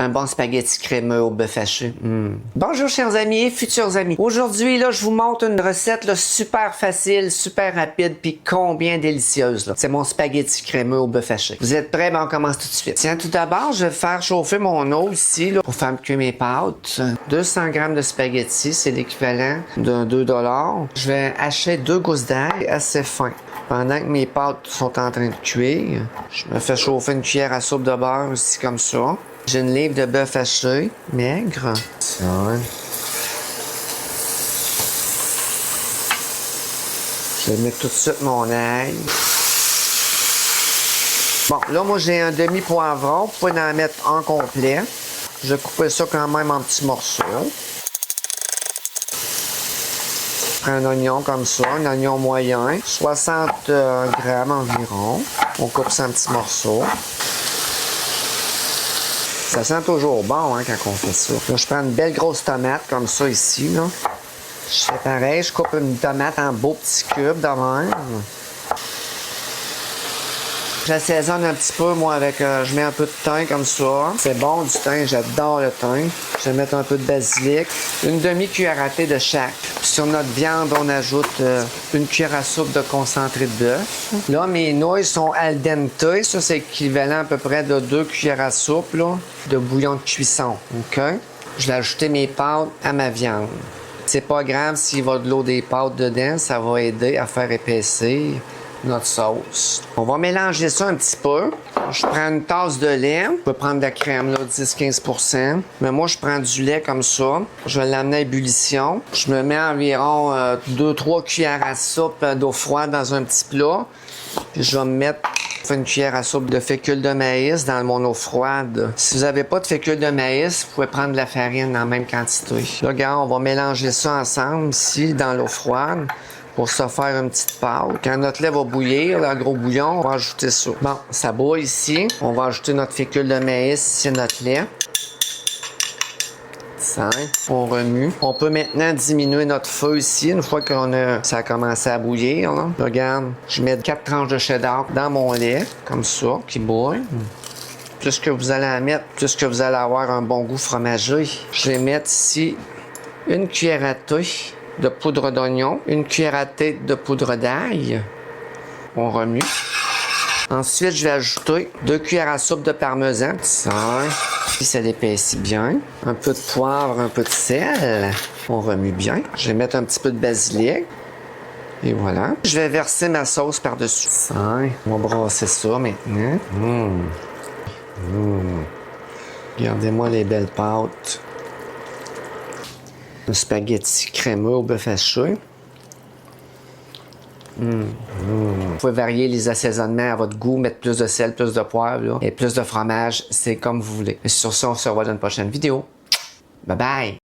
un bon spaghetti crémeux au bœuf haché. Bonjour chers amis et futurs amis. Aujourd'hui, là, je vous montre une recette là, super facile, super rapide, puis combien délicieuse. Là. C'est mon spaghetti crémeux au bœuf haché. Vous êtes prêts? Ben, on commence tout de suite. Tiens, tout d'abord, je vais faire chauffer mon eau ici là, pour faire cuire mes pâtes. 200 g de spaghetti, c'est l'équivalent d'un 2 $. Je vais hacher 2 gousses d'ail assez fins. Pendant que mes pâtes sont en train de cuire, je me fais chauffer une cuillère à soupe de beurre ici comme ça. J'ai une livre de bœuf haché, maigre. Ça. Je vais mettre tout de suite mon ail. Bon, là, moi, j'ai un demi-poivron. Vous pouvez en mettre un complet. Je vais couper ça quand même en petits morceaux. Je prends un oignon comme ça, un oignon moyen, 60 grammes environ. On coupe ça en petits morceaux. Ça sent toujours bon hein, quand on fait ça. Là, je prends une belle grosse tomate comme ça ici. Là. Je fais pareil, je coupe une tomate en beaux petits cubes de même. J'assaisonne un petit peu, moi, avec... je mets un peu de thym comme ça. C'est bon du thym, j'adore le thym. Je vais mettre un peu de basilic. Une demi-cuillère à thé de chaque. Puis sur notre viande, on ajoute une cuillère à soupe de concentré de bœuf. Là, mes nouilles sont al dente. Ça, c'est équivalent à peu près de 2 cuillères à soupe là, de bouillon de cuisson. OK? Je vais ajouter mes pâtes à ma viande. C'est pas grave s'il va de l'eau des pâtes dedans. Ça va aider à faire épaissir notre sauce. On va mélanger ça un petit peu. Je prends une tasse de lait. Je peux prendre de la crème, 10-15%. Mais moi, je prends du lait comme ça. Je vais l'amener à ébullition. Je me mets environ 2-3 cuillères à soupe d'eau froide dans un petit plat. Puis je vais me mettre une cuillère à soupe de fécule de maïs dans mon eau froide. Si vous n'avez pas de fécule de maïs, vous pouvez prendre de la farine en même quantité. Là, regarde, on va mélanger ça ensemble ici dans l'eau froide. Pour se faire une petite pâte. Quand notre lait va bouillir, le gros bouillon, on va ajouter ça. Bon, ça bouille ici. On va ajouter notre fécule de maïs ici, notre lait. Ça, on remue. On peut maintenant diminuer notre feu ici, une fois que ça a commencé à bouillir. Là. Regarde, je mets 4 tranches de cheddar dans mon lait, comme ça, qui bouille. Plus que vous allez en mettre, plus que vous allez avoir un bon goût fromager. Je vais mettre ici une cuillère à thé de poudre d'oignon, une cuillère à thé de poudre d'ail. On remue. Ensuite, je vais ajouter 2 cuillères à soupe de parmesan. Ça, puis ça l'épaissit bien. Un peu de poivre, un peu de sel. On remue bien. Je vais mettre un petit peu de basilic. Et voilà. Je vais verser ma sauce par-dessus. Ça, on va brasser ça maintenant. Regardez-moi les belles pâtes. Un spaghetti crémeux au bœuf haché. Vous pouvez varier les assaisonnements à votre goût, mettre plus de sel, plus de poivre là, et plus de fromage. C'est comme vous voulez. Et sur ça, on se revoit dans une prochaine vidéo. Bye bye!